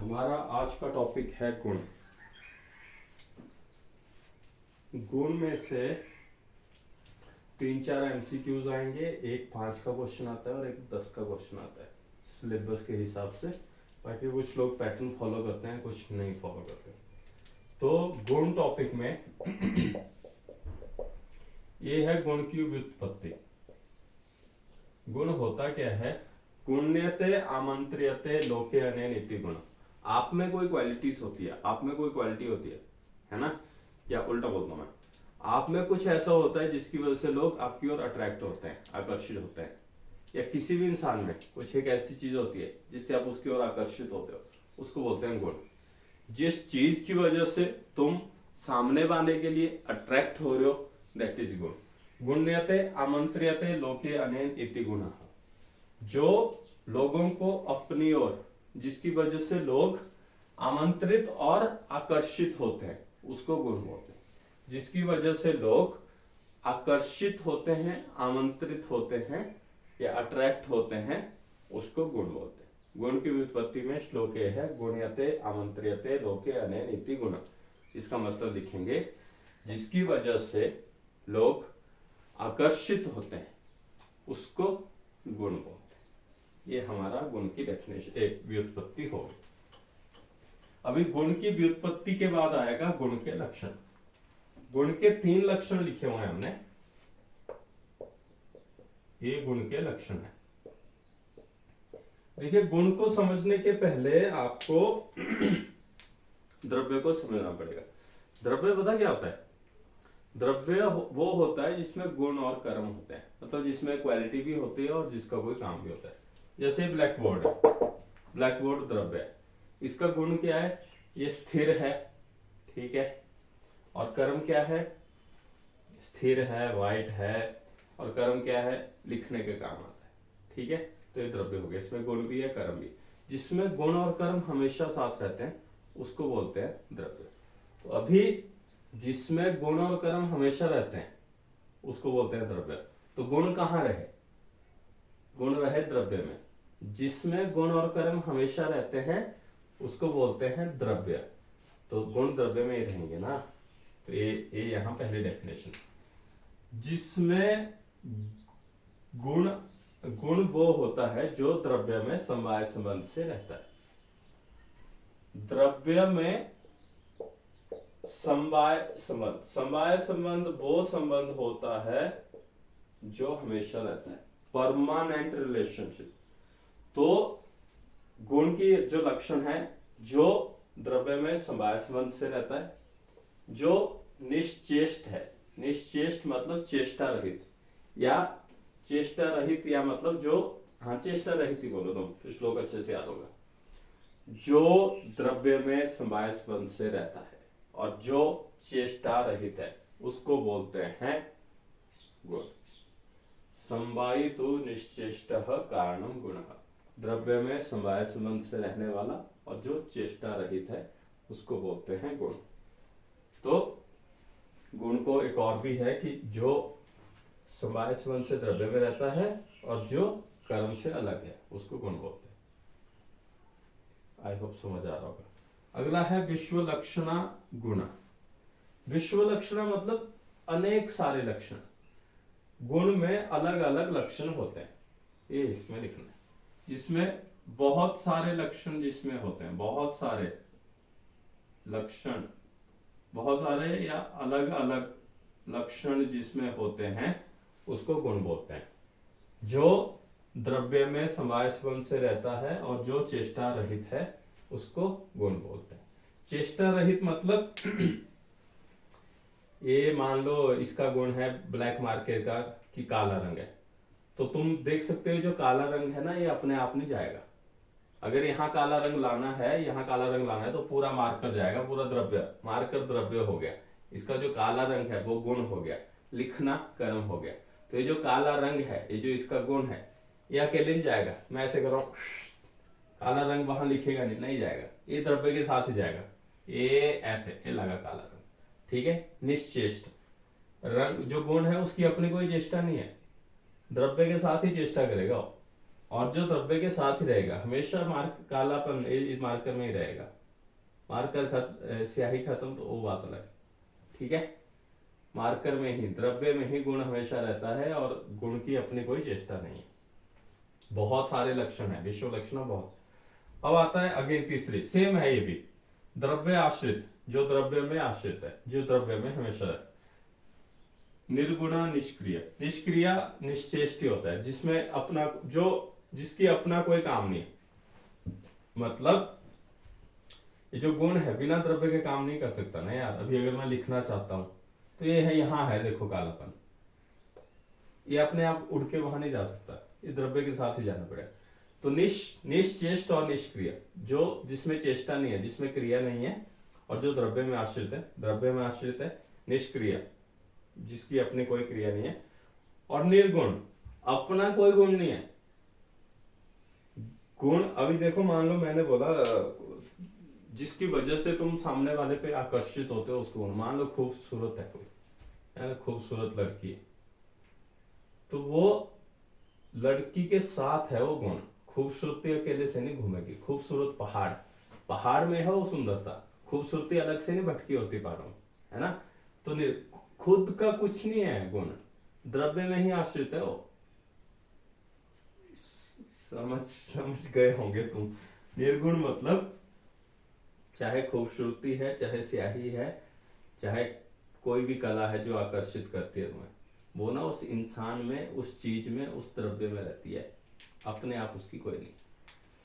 हमारा आज का टॉपिक है गुण। गुण में से 3-4 एमसीक्यूज आएंगे, एक 5 का क्वेश्चन आता है और एक 10 का क्वेश्चन आता है सिलेबस के हिसाब से। बाकी कुछ लोग पैटर्न फॉलो करते हैं, कुछ नहीं फॉलो करते। तो गुण टॉपिक में ये है गुण की व्युत्पत्ति। गुण होता क्या है? गुण्यते आमंत्र्यते लोके अनेन इति गुण। आप में कोई क्वालिटीज होती है, आप में कोई क्वालिटी होती है ना? या उल्टा बोलता हूं मैं, आप में कुछ ऐसा होता है जिसकी वजह से लोग आपकी ओर अट्रैक्ट होते हैं, आकर्षित होते हैं। या किसी भी इंसान में कुछ एक ऐसी चीज होती है जिससे आप उसकी ओर आकर्षित होते हो, उसको बोलते हैं गुण। जिस चीज की वजह से तुम सामने वाले के लिए अट्रैक्ट हो रहे हो, दैट इज गुण। गुण्यते आमंत्र्यते लोके अनेन इति गुणः। जो लोगों को अपनी ओर, जिसकी वजह से लोग आमंत्रित और आकर्षित होते हैं, उसको गुण बोलते हैं। जिसकी वजह से लोग आकर्षित होते हैं, आमंत्रित होते हैं या अट्रैक्ट होते हैं, उसको गुण बोलते हैं। गुण की व्युत्पत्ति में श्लोक है गुण्यते आमंत्र्यते लोके अनेन इति गुण। इसका मतलब लिखेंगे जिसकी वजह से लोग आकर्षित होते हैं, उसको गुण बोलते हैं। ये हमारा गुण की डेफिनेशन, एक व्युत्पत्ति होगी। अभी गुण की व्युत्पत्ति के बाद आएगा गुण के लक्षण। गुण के 3 लक्षण लिखे हुए हैं हमने। ये गुण के लक्षण है। देखिए, गुण को समझने के पहले आपको द्रव्य को समझना पड़ेगा। द्रव्य पता क्या होता है? द्रव्य वो होता है जिसमें गुण और कर्म होते हैं, मतलब जिसमें क्वालिटी भी होती है और जिसका कोई काम भी होता है। जैसे ब्लैक बोर्ड है, ब्लैक बोर्ड द्रव्य है। इसका गुण क्या है? ये स्थिर है, ठीक है। और कर्म क्या है? स्थिर है, वाइट है। और कर्म क्या है? लिखने के काम आता है, ठीक है। तो ये द्रव्य हो गया, इसमें गुण भी है, कर्म भी। जिसमें गुण और कर्म हमेशा साथ रहते हैं, उसको बोलते हैं द्रव्य। तो अभी जिसमें गुण और कर्म हमेशा रहते हैं, उसको बोलते हैं द्रव्य। तो गुण कहाँ रहे? गुण रहे द्रव्य में। जिसमें गुण और कर्म हमेशा रहते हैं, उसको बोलते हैं द्रव्य। तो गुण द्रव्य में ही रहेंगे ना। तो ये यहां पहले डेफिनेशन। जिसमें गुण वो होता है जो द्रव्य में समवाय संबंध से रहता है। द्रव्य में समवाय संबंध वो संबंध होता है जो हमेशा रहता है, परमानेंट रिलेशनशिप। तो गुण की जो लक्षण है, जो द्रव्य में समवाय संबंध से रहता है, जो निश्चेष्ट है। निश्चेष्ट मतलब चेष्टा रहित, या चेष्टा रहित, या मतलब जो, हाँ चेष्टा रहित ही बोलो तुम, श्लोक अच्छे से याद होगा। जो द्रव्य में समवाय संबंध से रहता है और जो चेष्टा रहित है, उसको बोलते हैं गुण। समवायितो निश्चेष्टः कारणम गुणः। द्रव्य में समवाय संबंध से रहने वाला और जो चेष्टा रहित है, उसको बोलते हैं गुण। तो गुण को एक और भी है कि जो समवाय संबंध से द्रव्य में रहता है और जो कर्म से अलग है, उसको गुण बोलते हैं। आई होप समझ आ रहा होगा। अगला है विश्व लक्षणा गुण। विश्व लक्षणा मतलब अनेक सारे लक्षण। गुण में अलग अलग लक्षण होते हैं, ये इसमें लिखना है। जिसमें बहुत सारे लक्षण जिसमें होते हैं, बहुत सारे लक्षण, बहुत सारे या अलग अलग लक्षण जिसमें होते हैं, उसको गुण बोलते हैं। जो द्रव्य में समवाय संबंध से रहता है और जो चेष्टा रहित है, उसको गुण बोलते हैं। चेष्टा रहित मतलब ये मान लो इसका गुण है ब्लैक मार्कर का कि काला रंग है, तो तुम देख सकते हो जो काला रंग है ना, ये अपने आप नहीं जाएगा। अगर यहाँ काला रंग लाना है, यहाँ काला रंग लाना है, तो पूरा मार्कर जाएगा, पूरा द्रव्य, मार्कर द्रव्य हो गया। इसका जो काला रंग है वो गुण हो गया, लिखना कर्म हो गया। तो ये जो काला रंग है, ये जो इसका गुण है, ये अकेले नहीं जाएगा। मैं ऐसे कर रहा हूं, काला रंग वहां लिखेगा नहीं जाएगा, ये द्रव्य के साथ ही जाएगा। ये ऐसे, ये लगा काला रंग, ठीक है। निश्चेष्ट रंग जो गुण है, उसकी अपनी कोई चेष्टा नहीं है, द्रव्य के साथ ही चेष्टा करेगा। और जो द्रव्य के साथ ही रहेगा हमेशा मार्क कालापन इस मार्कर में ही रहेगा। मार्कर स्याही खत्म तो वो बात अलग, ठीक है। मार्कर में ही द्रव्य में ही गुण हमेशा रहता है और गुण की अपनी कोई चेष्टा नहीं है। बहुत सारे लक्षण है, विश्व लक्षण बहुत। अब आता है अगेन तीसरी, सेम है ये भी, द्रव्य आश्रित, जो द्रव्य में आश्रित है, जो द्रव्य में हमेशा रहता है। निर्गुणा निष्क्रिय, निष्क्रिय निश्चेष्टि होता है, जिसमें अपना जो जिसकी अपना कोई काम नहीं, मतलब ये जो गुण है बिना द्रव्य के काम नहीं कर सकता ना यार। अभी अगर मैं लिखना चाहता हूं तो ये है, यहां है देखो कालापन, ये अपने आप उड़ के वहां नहीं जा सकता, ये द्रव्य के साथ ही जाना पड़ेगा। तो निश्चेष्ट और निष्क्रिय, जो जिसमें चेष्टा नहीं है, जिसमें क्रिया नहीं है, और जो द्रव्य में आश्रित है, द्रव्य में आश्रित है। निष्क्रिय, जिसकी अपनी कोई क्रिया नहीं है। और निर्गुण, अपना कोई गुण नहीं है। गुण अभी देखो, मान लो मैंने बोला जिसकी वजह से तुम सामने वाले पे आकर्षित होते हो उसको, मान लो खूबसूरत है कोई, है ना, खूबसूरत लड़की है, तो वो लड़की के साथ है वो गुण। खूबसूरती अकेले से नहीं घूमेगी। खूबसूरत पहाड़, पहाड़ में है वो सुंदरता, खूबसूरती अलग से नहीं भटकी होती पहाड़ों में, है ना। तो खुद का कुछ नहीं है गुण, द्रव्य में ही आश्रित है वो। समझ गए होंगे तुम। निर्गुण मतलब चाहे खूबसूरती है, चाहे स्याही है, चाहे कोई भी कला है जो आकर्षित करती है तुम्हें, वो ना उस इंसान में, उस चीज में, उस द्रव्य में रहती है, अपने आप उसकी कोई नहीं।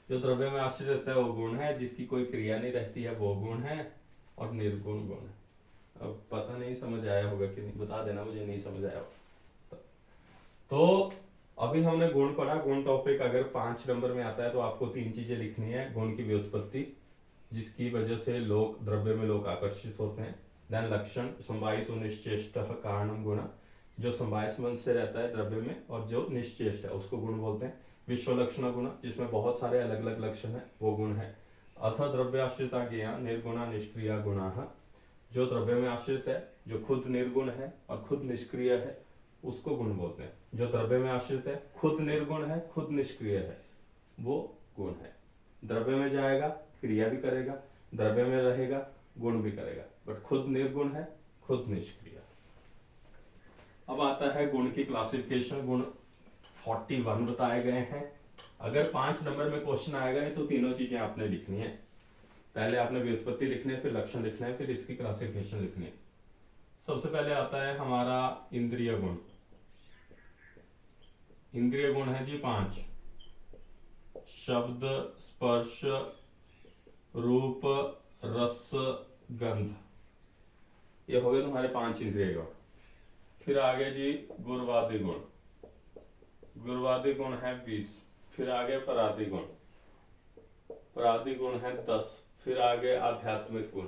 जो द्रव्य में आश्रित रहता है वो गुण है, जिसकी कोई क्रिया नहीं रहती है वो गुण है, और निर्गुण गुण है। अब पता नहीं समझ आया होगा कि नहीं, बता देना मुझे नहीं समझ आया होगा। तो अभी हमने गुण पढ़ा। गुण टॉपिक अगर 5 नंबर में आता है तो आपको 3 चीजें लिखनी है। गुण की व्युत्पत्ति, जिसकी वजह से लोग द्रव्य में लोग आकर्षित होते हैं। देन लक्षण, संवाहित निश्चेष्ट कारणम गुण, जो संवाय संबंध से रहता है द्रव्य में, और जो निश्चेष्ट है उसको गुण बोलते हैं। विश्व लक्षण गुण, जिसमें बहुत सारे अलग अलग लक्षण है, वो गुण है। अथ द्रव्य आश्रिता ज्ञा निर्गुणा निष्क्रिया गुणा, जो द्रव्य में आश्रित है, जो खुद निर्गुण है और खुद निष्क्रिय है, उसको गुण बोलते हैं। जो द्रव्य में आश्रित है, खुद निर्गुण है, खुद निष्क्रिय है, वो गुण है। द्रव्य में जाएगा, क्रिया भी करेगा, द्रव्य में रहेगा, गुण भी करेगा, बट खुद निर्गुण है, खुद निष्क्रिय। अब आता है गुण की क्लासिफिकेशन। गुण 41 बताए गए हैं। अगर 5 नंबर में क्वेश्चन आएगा तो तीनों चीजें आपने लिखनी है। पहले आपने व्युत्पत्ति लिखनी है, फिर लक्षण लिखना है, फिर इसकी क्लासिफिकेशन लिखनी है। सबसे पहले आता है हमारा इंद्रिय गुण। इंद्रिय गुण है जी 5, शब्द, स्पर्श, रूप, रस, गंध, ये हो गए तुम्हारे 5 इंद्रिय गुण। फिर आगे जी गुरवादि गुण, गुरवादि गुण है 20। फिर आगे परादि गुण, परादि गुण है 10। फिर आगे आध्यात्मिक गुण,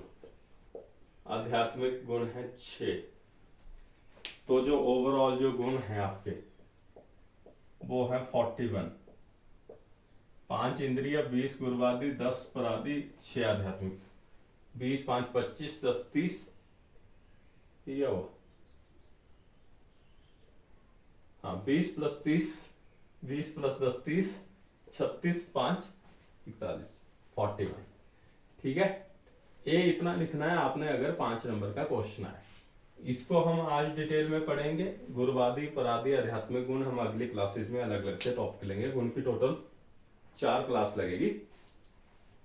आध्यात्मिक गुण है 6। तो जो ओवरऑल जो गुण है आपके वो है 41। 5 इंद्रिय, 20 गुरवादि, 10 परादि, 6 आध्यात्मिक। 20 5 25, 10 30, ये हुआ। हाँ, 20 + 30, 20 + 10 30, 36 5 41, 41। ठीक है, ये इतना लिखना है आपने अगर 5 नंबर का क्वेश्चन आए। इसको हम आज डिटेल में पढ़ेंगे। गुरवादि, परादि, आध्यात्मिक गुण हम अगली क्लासेस में अलग अलग से टॉपिक लेंगे। गुण की टोटल 4 क्लास लगेगी।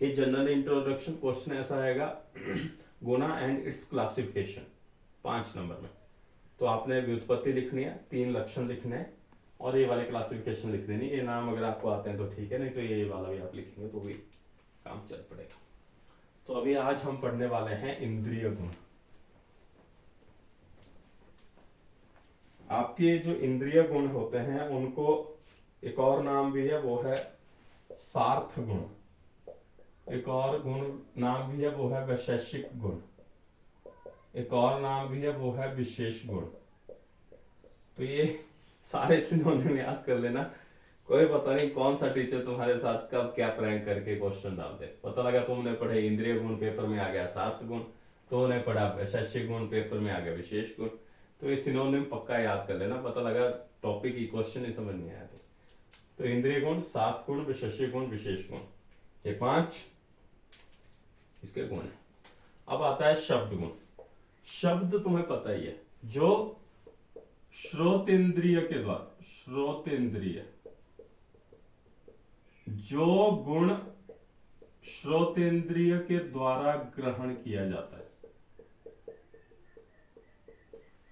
ये जनरल इंट्रोडक्शन क्वेश्चन ऐसा आएगा, गुणा एंड इट्स क्लासिफिकेशन 5 नंबर में। तो आपने व्युत्पत्ति लिखनी है, 3 लक्षण लिखने हैं, और ये वाले क्लासिफिकेशन लिख देनी। ये नाम अगर आपको आते हैं तो ठीक है, नहीं तो ये वाला भी आप लिखेंगे तो भी काम चल पड़ेगा। तो अभी आज हम पढ़ने वाले हैं इंद्रिय गुण। आपके जो इंद्रिय गुण होते हैं उनको एक और नाम भी है, वो है सार्थ गुण। एक और गुण नाम भी है, वो है वैशेषिक गुण। एक और नाम भी है, वो है विशेष गुण। तो ये सारे सिनोनिम याद कर लेना। कोई पता नहीं कौन सा टीचर तुम्हारे साथ कब क्या प्रैंक करके क्वेश्चन डाल दे। पता लगा तुमने पढ़े इंद्रिय गुण, पेपर में आ गया सार्थ गुण, तुमने पढ़ा वैशेषिक गुण, पेपर में आ गया विशेष गुण। तो ये सिनोनिम पक्का याद कर लेना। पता लगा टॉपिक की क्वेश्चन ही समझ नहीं आया तो इंद्रिय गुण, सात गुण, विशेष्य गुण, विशेष गुण, ये 5 इसके गुण है। अब आता है शब्द गुण। शब्द तुम्हें पता ही है, जो श्रोतेंद्रिय के द्वारा, श्रोतेंद्रिय, जो गुण श्रोतेंद्रिय के द्वारा ग्रहण किया जाता है,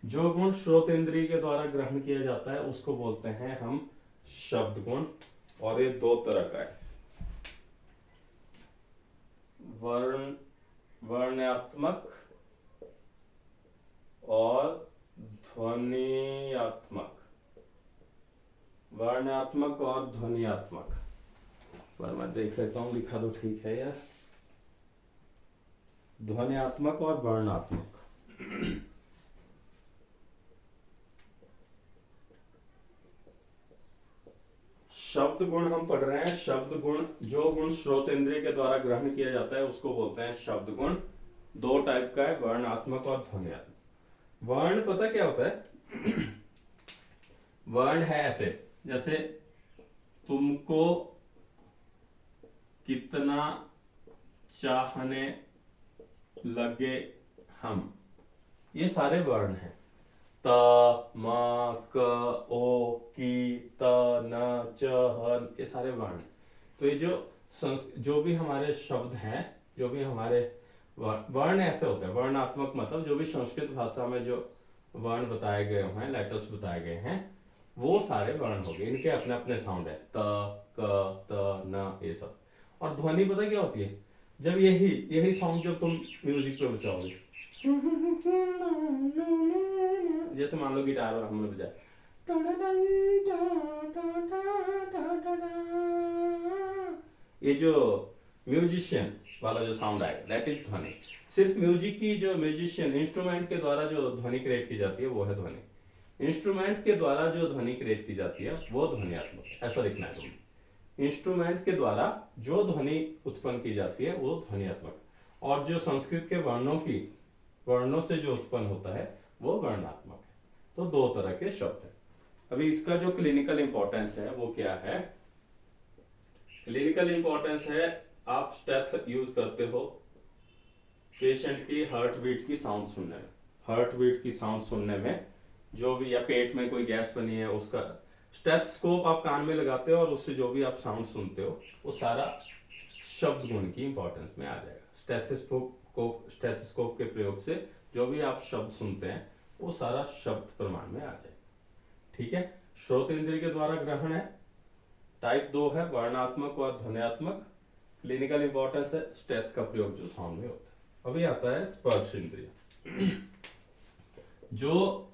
जो गुण श्रोतेंद्रिय के द्वारा ग्रहण किया जाता है उसको बोलते हैं हम शब्द गुण। और ये 2 तरह का है, वर्णात्मक और ध्वनियात्मक, वर्णात्मक और ध्वनियात्मक। पर मैं देख लेता हूं, लिखा तो ठीक है यार, ध्वनियात्मक और वर्णात्मक। शब्द गुण हम पढ़ रहे हैं। शब्द गुण, जो गुण श्रोतेंद्रिय के द्वारा ग्रहण किया जाता है उसको बोलते हैं शब्द गुण। 2 टाइप का है, वर्णात्मक और ध्वनियात्मक। वर्ण पता क्या होता है? वर्ण है ऐसे, जैसे तुमको कितना चाहने लगे हम, ये सारे वर्ण हैं। त, म, क, ओ, की, त, न, च, ह, ये सारे वर्ण। तो ये जो भी हमारे शब्द हैं, जो भी हमारे वर्ण ऐसे होते हैं। वर्णात्मक मतलब जो भी संस्कृत भाषा में जो वर्ण बताए गए हैं, लेटर्स बताए गए हैं, वो सारे वर्ण हो गए। इनके अपने अपने साउंड है, त, क, त, न, ये सब। और ध्वनि पता क्या होती है? जब यही सॉन्ग जब तुम म्यूजिक पे बचाओगे, जैसे मान लो गिटार और हमने बजाया, ये जो म्यूजिशियन वाला जो साउंड आएगा, दैट इज ध्वनि। सिर्फ म्यूजिक की जो म्यूजिशियन इंस्ट्रूमेंट के द्वारा जो ध्वनि क्रिएट की जाती है वो है ध्वनि। इंस्ट्रूमेंट के द्वारा जो ध्वनि क्रिएट की जाती है वो ध्वनियात्मक, ऐसा लिखना है तुम्हें। इंस्ट्रूमेंट के द्वारा जो ध्वनि उत्पन्न की जाती है वो ध्वनियात्मक, और जो संस्कृत के वर्णों से जो उत्पन्न होता है वो वर्णात्मक है। तो 2 तरह के शब्द हैं। अभी इसका जो क्लिनिकल इंपॉर्टेंस है वो क्या है? क्लिनिकल इंपॉर्टेंस है, आप स्टेथ यूज करते हो पेशेंट की हार्ट बीट की साउंड सुनने में। हार्ट बीट की साउंड सुनने में जो भी, या पेट में कोई गैस बनी है उसका, स्टेथोस्कोप आप कान में लगाते हो और उससे जो भी आप साउंड सुनते हो वो सारा शब्द गुण की इंपॉर्टेंस में आ जाएगा। स्टेथोस्कोप के प्रयोग से जो भी आप शब्द सुनते हैं वो सारा शब्द प्रमाण में आ जाएगा। ठीक है, श्रोत इंद्रिय के द्वारा ग्रहण है, टाइप 2 है वर्णात्मक और ध्वनियात्मक। क्लिनिकल इंपॉर्टेंस है स्टेथ का प्रयोग जो साउंड में होता है। अभी आता है स्पर्श इंद्रिय। जो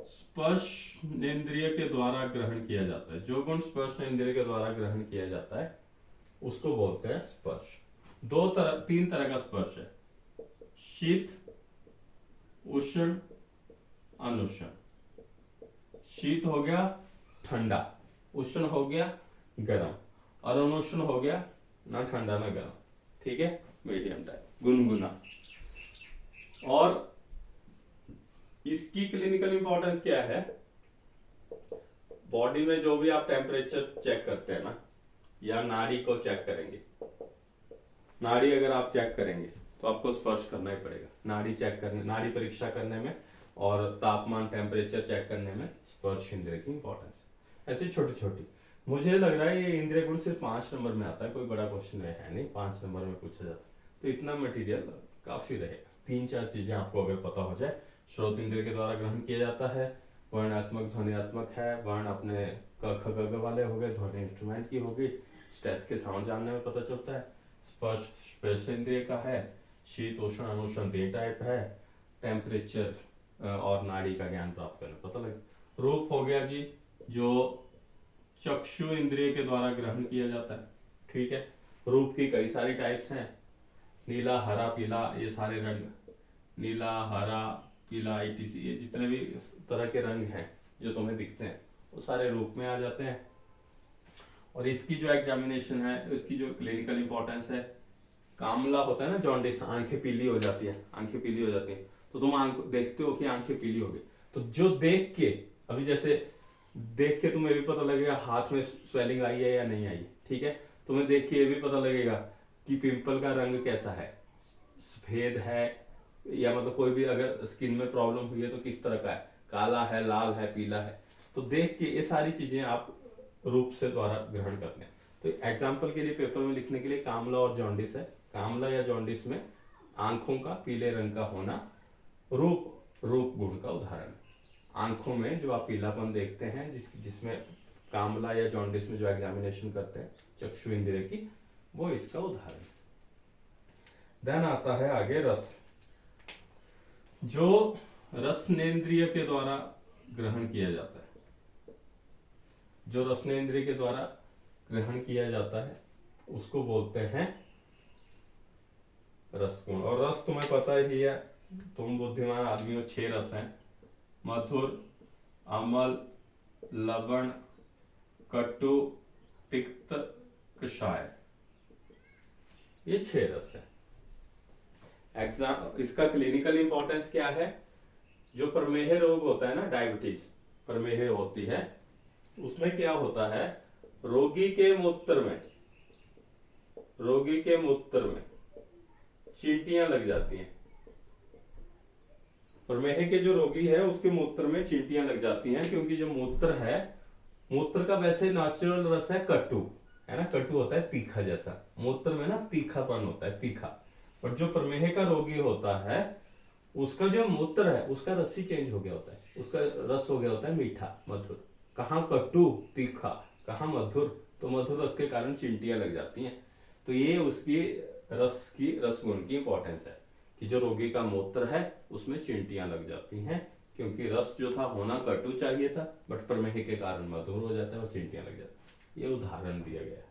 स्पर्श इंद्रिय के द्वारा ग्रहण किया जाता है, जो गुण स्पर्श इंद्रिय के द्वारा ग्रहण किया जाता है उसको बोलते हैं स्पर्श। 3 तरह का स्पर्श है, शीत, उष्ण, अनुष्ण। शीत हो गया ठंडा, उष्ण हो गया गर्म, और अनुष्ण हो गया ना ठंडा ना गर्म। ठीक है, मीडियम टाइप, गुनगुना। और इसकी क्लिनिकल इंपॉर्टेंस क्या है? बॉडी में जो भी आप टेम्परेचर चेक करते हैं ना, या नाड़ी को चेक करेंगे, नाड़ी अगर आप चेक करेंगे तो आपको स्पर्श करना ही पड़ेगा। नाड़ी परीक्षा करने में और तापमान टेम्परेचर चेक करने में स्पर्श इंद्रिय की इंपॉर्टेंस है। ऐसी छोटी छोटी, मुझे लग रहा है ये इंद्रिय गुण सिर्फ 5 नंबर में आता है, कोई बड़ा क्वेश्चन है नहीं, 5 नंबर में पूछा जाता है। तो इतना मटेरियल काफी रहेगा। 3-4 चीजें आपको अगर पता हो जाए, श्रोत इंद्रिय के द्वारा ग्रहण किया जाता है, वर्णात्मक ध्वनियात्मक है, वर्ण अपने क ख ग घ वाले हो गए, ध्वनि इंस्ट्रूमेंट की होगी, स्टेथ के साउंड जानने में पता चलता है, स्पर्श स्पर्श इंद्रिय का है, शीत उष्ण अनुष्ण 3 टाइप है, टेम्परेचर और नाड़ी का ज्ञान प्राप्त करना पता लगे। रूप हो गया जी, जो चक्षु इंद्रिय के द्वारा ग्रहण किया जाता है। ठीक है, रूप की कई सारी टाइप्स हैं, नीला हरा पीला, ये सारे रंग, नीला हरा पीला etc, ये जितने भी तरह के रंग हैं जो तुम्हें दिखते हैं वो सारे रूप में आ जाते हैं। और इसकी जो एग्जामिनेशन है, इसकी जो क्लिनिकल इंपॉर्टेंस है, कामला होता है ना, जॉन्डिस, आंखें पीली हो जाती है, आंखें पीली हो जाती है, तो तुम देखते हो कि आंखें पीली हो गई, तो जो देख के, अभी जैसे देख के तुम्हें भी पता लगेगा हाथ में स्वेलिंग आई है या नहीं आई है, ठीक है। तुम्हें देख के ये भी पता लगेगा कि पिंपल का रंग कैसा है, सफेद है, या मतलब कोई भी अगर स्किन में प्रॉब्लम हुई है तो किस तरह का है, काला है, लाल है, पीला है। तो देख के ये सारी चीजें आप रूप से द्वारा ग्रहण करते हैं। तो एग्जाम्पल के लिए पेपर में लिखने के लिए कामला और जॉन्डिस है। कामला या जॉन्डिस में आंखों का पीले रंग का होना रूप गुण का उदाहरण है। आंखों में जो आप पीलापन देखते हैं, जिसमें कामला या जॉन्डिस में जो एग्जामिनेशन करते हैं चक्षु इंद्रिय की, वो इसका उदाहरण है। देन आता है आगे रस। जो रसनेन्द्रिय के द्वारा ग्रहण किया जाता है, जो रसनेन्द्रिय के द्वारा ग्रहण किया जाता है उसको बोलते हैं रसगुण। और रस तुम्हें पता ही है, तुम बुद्धिमान आदमी हो, 6 रस हैं, मधुर, अम्ल, लवण, कटु, तिक्त, कषाय, ये 6 रस है। इसका क्लिनिकल इंपॉर्टेंस क्या है? जो प्रमेह रोग होता है ना, डायबिटीज प्रमेह होती है, उसमें क्या होता है, रोगी के मूत्र में चींटियां लग जाती हैं। प्रमेह के जो रोगी है उसके मूत्र में चींटियां लग जाती हैं, क्योंकि जो मूत्र है, मूत्र का वैसे नेचुरल रस है कटु, है ना, कटु होता है तीखा जैसा, मूत्र में ना तीखापन होता है, तीखा। पर जो प्रमेह का रोगी होता है उसका जो मूत्र है उसका रस ही चेंज हो गया होता है, उसका रस हो गया होता है मीठा, मधुर। कहाँ कटु तीखा, कहाँ मधुर, तो मधुर रस के कारण चिंटियां लग जाती हैं। तो ये उसकी रस गुण की इंपॉर्टेंस है कि जो रोगी का मूत्र है उसमें चिंटियां लग जाती हैं, क्योंकि रस जो था होना कटु चाहिए था, बट प्रमेह के कारण मधुर हो जाता है और चिंटियां लग जाती है। ये उदाहरण दिया गया है।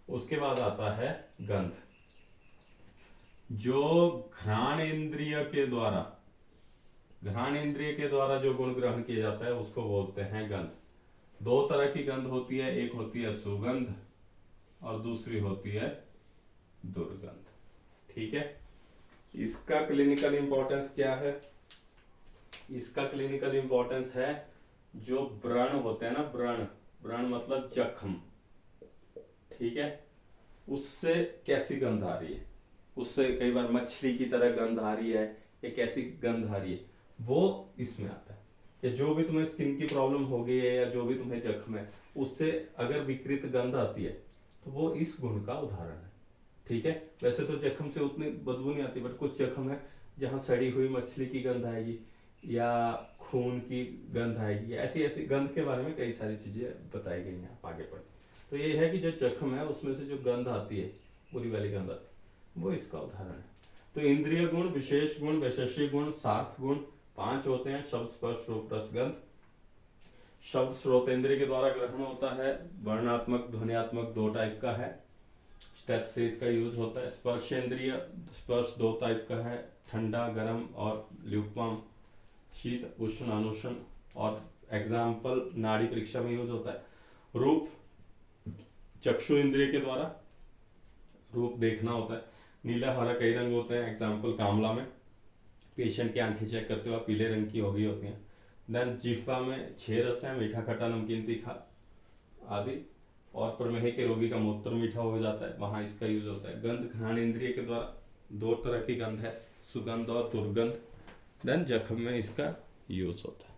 उसके बाद आता है गंध। जो घ्राणेन्द्रिय के द्वारा जो गुण ग्रहण किया जाता है उसको बोलते हैं गंध। 2 तरह की गंध होती है, एक होती है सुगंध और दूसरी होती है दुर्गंध, ठीक है। इसका क्लिनिकल इंपॉर्टेंस क्या है? इसका क्लिनिकल इंपॉर्टेंस है जो व्रण होते हैं ना, व्रण मतलब जख्म, ठीक है, उससे कैसी गंध आ रही है, उससे कई बार मछली की तरह गंध आ रही है या कैसी गंध आ रही है, वो इसमें आता है। या जो भी तुम्हें स्किन की प्रॉब्लम हो गई है या जो भी तुम्हें जख्म है उससे अगर विकृत गंध आती है तो वो इस गुण का उदाहरण है, ठीक है। वैसे तो जख्म से उतनी बदबू नहीं आती, बट कुछ जख्म है जहां सड़ी हुई मछली की गंध आएगी या खून की गंध आएगी, ऐसी ऐसी गंध के बारे में कई सारी चीजें बताई गई हैं, आप आगे पढ़े। तो ये है कि जो जख्म है उसमें से जो गंध आती है, बुरी वाली गंध आती है, वो इसका उदाहरण है। तो इंद्रिय गुण, विशेष गुण, वैशेषिक गुण, सार्थ गुण 5 होते हैं। शब्द, स्पर्श, रूप, रस, गंध। शब्द श्रोतेंद्रिय के द्वारा ग्रहण होता है, वर्णात्मक, ध्वनियात्मक 2 टाइप का है, स्टेथ से इसका यूज होता है। स्पर्शेंद्रिय, स्पर्श 2 टाइप का है, ठंडा, गर्म और ल्यूकवार्म, शीत, उष्ण, अनुष्ण, और एग्जाम्पल नाड़ी परीक्षा में यूज होता है। रूप, चक्षु इंद्रिय के द्वारा रूप देखना होता है, नीला, हरा कई रंग होते हैं, एग्जाम्पल कामला में पेशेंट की आंखें चेक करते हो आप पीले रंग की हो गई होती हैं। देन जिह्वा में 6 रस हैं, मीठा, खट्टा, नमकीन, तीखा आदि, और प्रमेह के रोगी का मूत्र मीठा हो जाता है, वहां इसका यूज होता है। गंध, घ्राण इंद्रिय के द्वारा 2 तरह की गंध है, सुगंध और दुर्गंध। देन जख्म में इसका यूज होता है।